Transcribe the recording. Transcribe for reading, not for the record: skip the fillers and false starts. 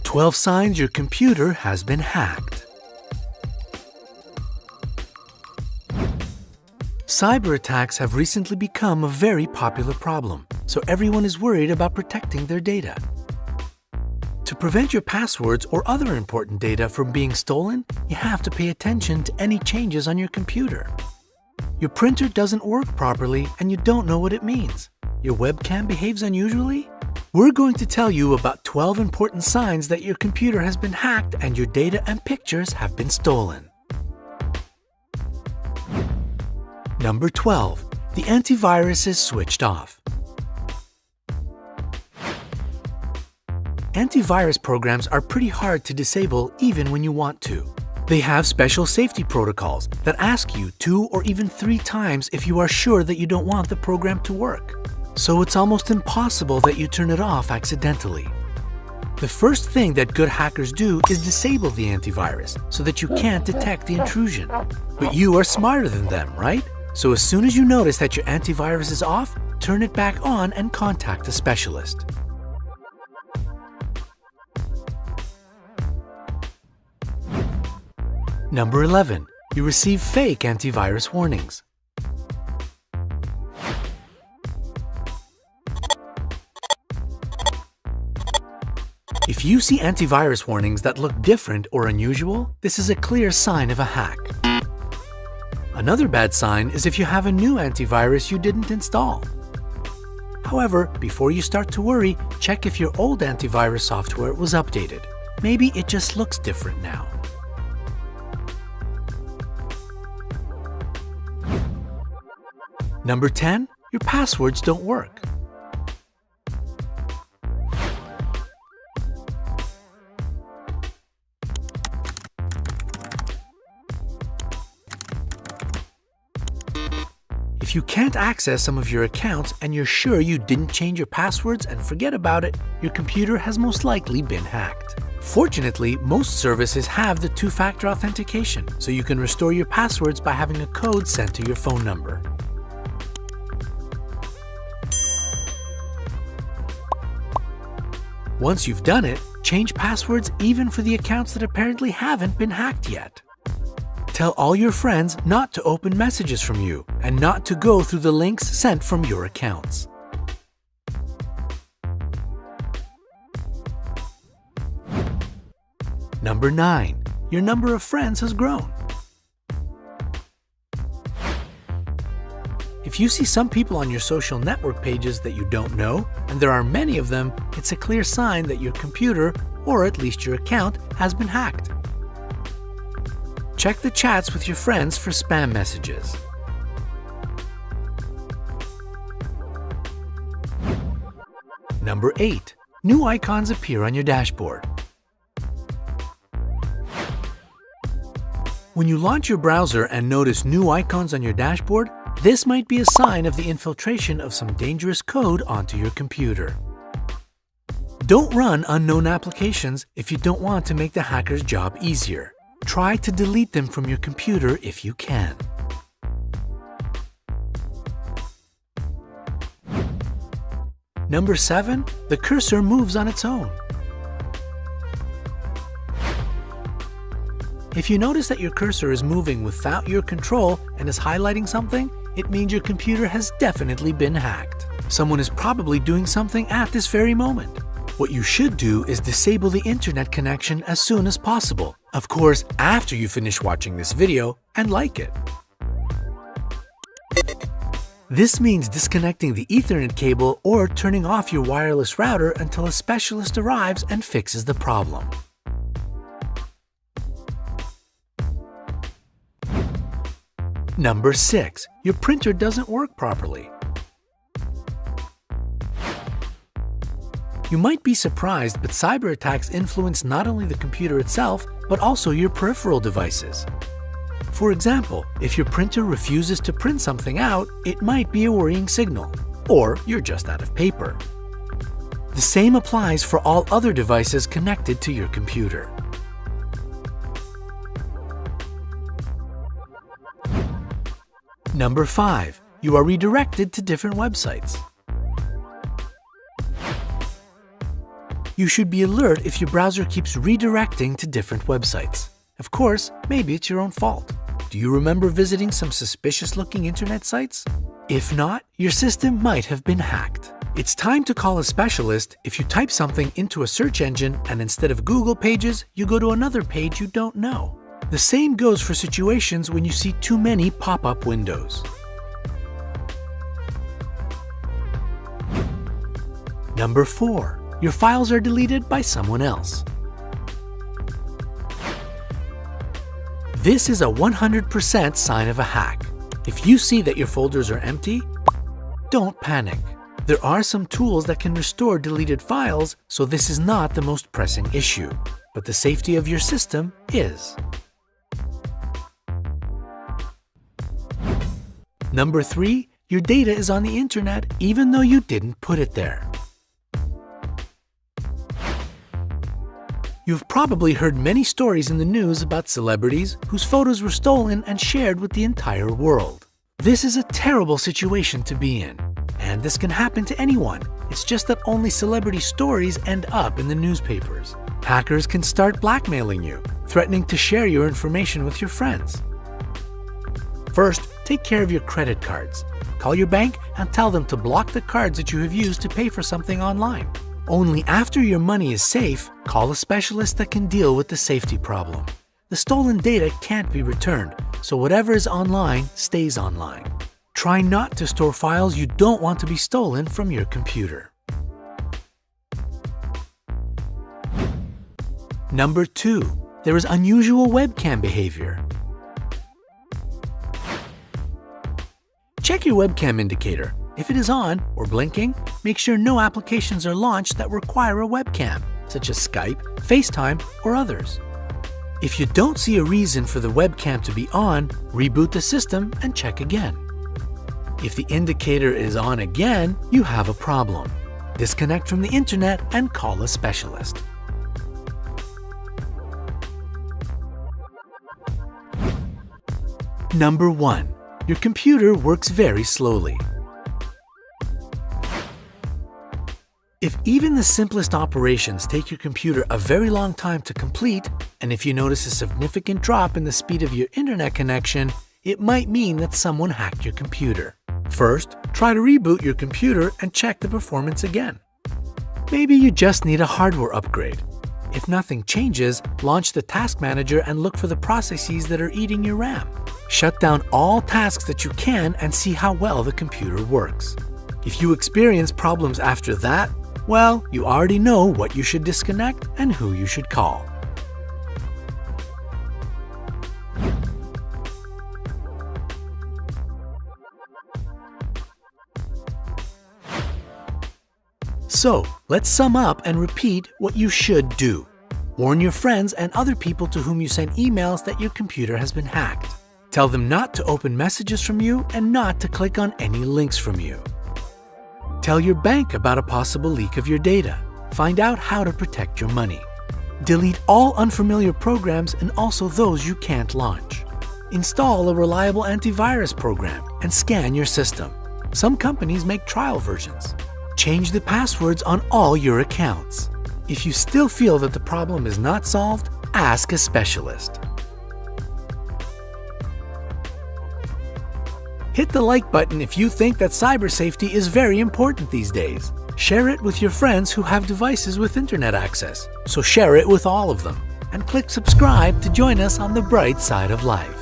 12 signs your computer has been hacked. Cyber attacks have recently become a very popular problem, so everyone is worried about protecting their data. To prevent your passwords or other important data from being stolen, you have to pay attention to any changes on your computer. Your printer doesn't work properly and you don't know what it means. Your webcam behaves unusually? We're going to tell you about 12 important signs that your computer has been hacked and your data and pictures have been stolen. Number 12. The antivirus is switched off. Antivirus programs are pretty hard to disable even when you want to. They have special safety protocols that ask you 2 or even 3 times if you are sure that you don't want the program to work. So it's almost impossible that you turn it off accidentally. The first thing that good hackers do is disable the antivirus so that you can't detect the intrusion. But you are smarter than them, right? So as soon as you notice that your antivirus is off, turn it back on and contact a specialist. Number 11. You receive fake antivirus warnings. If you see antivirus warnings that look different or unusual, this is a clear sign of a hack. Another bad sign is if you have a new antivirus you didn't install. However, before you start to worry, check if your old antivirus software was updated. Maybe it just looks different now. Number 10. Your passwords don't work. If you can't access some of your accounts and you're sure you didn't change your passwords and forget about it, your computer has most likely been hacked. Fortunately, most services have the two-factor authentication, so you can restore your passwords by having a code sent to your phone number. Once you've done it, change passwords even for the accounts that apparently haven't been hacked yet. Tell all your friends not to open messages from you and not to go through the links sent from your accounts. Number 9. Your number of friends has grown. If you see some people on your social network pages that you don't know, and there are many of them, it's a clear sign that your computer, or at least your account, has been hacked. Check the chats with your friends for spam messages. Number 8. New icons appear on your dashboard. When you launch your browser and notice new icons on your dashboard, this might be a sign of the infiltration of some dangerous code onto your computer. Don't run unknown applications if you don't want to make the hacker's job easier. Try to delete them from your computer if you can. Number 7. The cursor moves on its own. If you notice that your cursor is moving without your control and is highlighting something, it means your computer has definitely been hacked. Someone is probably doing something at this very moment. What you should do is disable the internet connection as soon as possible. Of course, after you finish watching this video and like it. This means disconnecting the Ethernet cable or turning off your wireless router until a specialist arrives and fixes the problem. Number 6. Your printer doesn't work properly. You might be surprised, but cyber attacks influence not only the computer itself, but also your peripheral devices. For example, if your printer refuses to print something out, it might be a worrying signal, or you're just out of paper. The same applies for all other devices connected to your computer. Number 5. You are redirected to different websites. You should be alert if your browser keeps redirecting to different websites. Of course, maybe it's your own fault. Do you remember visiting some suspicious-looking internet sites? If not, your system might have been hacked. It's time to call a specialist if you type something into a search engine and instead of Google pages, you go to another page you don't know. The same goes for situations when you see too many pop-up windows. Number 4. Your files are deleted by someone else. This is a 100% sign of a hack. If you see that your folders are empty, don't panic. There are some tools that can restore deleted files, so this is not the most pressing issue. But the safety of your system is. Number 3. Your data is on the internet even though you didn't put it there. You've probably heard many stories in the news about celebrities whose photos were stolen and shared with the entire world. This is a terrible situation to be in, and this can happen to anyone. It's just that only celebrity stories end up in the newspapers. Hackers can start blackmailing you, threatening to share your information with your friends. First, take care of your credit cards. Call your bank and tell them to block the cards that you have used to pay for something online. Only after your money is safe, call a specialist that can deal with the safety problem. The stolen data can't be returned, so whatever is online stays online. Try not to store files you don't want to be stolen from your computer. Number 2. There is unusual webcam behavior. Check your webcam indicator. If it is on or blinking, make sure no applications are launched that require a webcam, such as Skype, FaceTime, or others. If you don't see a reason for the webcam to be on, reboot the system and check again. If the indicator is on again, you have a problem. Disconnect from the internet and call a specialist. Number 1. Your computer works very slowly. If even the simplest operations take your computer a very long time to complete, and if you notice a significant drop in the speed of your internet connection, it might mean that someone hacked your computer. First, try to reboot your computer and check the performance again. Maybe you just need a hardware upgrade. If nothing changes, launch the Task Manager and look for the processes that are eating your RAM. Shut down all tasks that you can and see how well the computer works. If you experience problems after that, well, you already know what you should disconnect and who you should call. So, let's sum up and repeat what you should do. Warn your friends and other people to whom you send emails that your computer has been hacked. Tell them not to open messages from you and not to click on any links from you. Tell your bank about a possible leak of your data. Find out how to protect your money. Delete all unfamiliar programs and also those you can't launch. Install a reliable antivirus program and scan your system. Some companies make trial versions. Change the passwords on all your accounts. If you still feel that the problem is not solved, ask a specialist. Hit the like button if you think that cyber safety is very important these days. Share it with your friends who have devices with internet access, so share it with all of them. And click subscribe to join us on the bright side of life.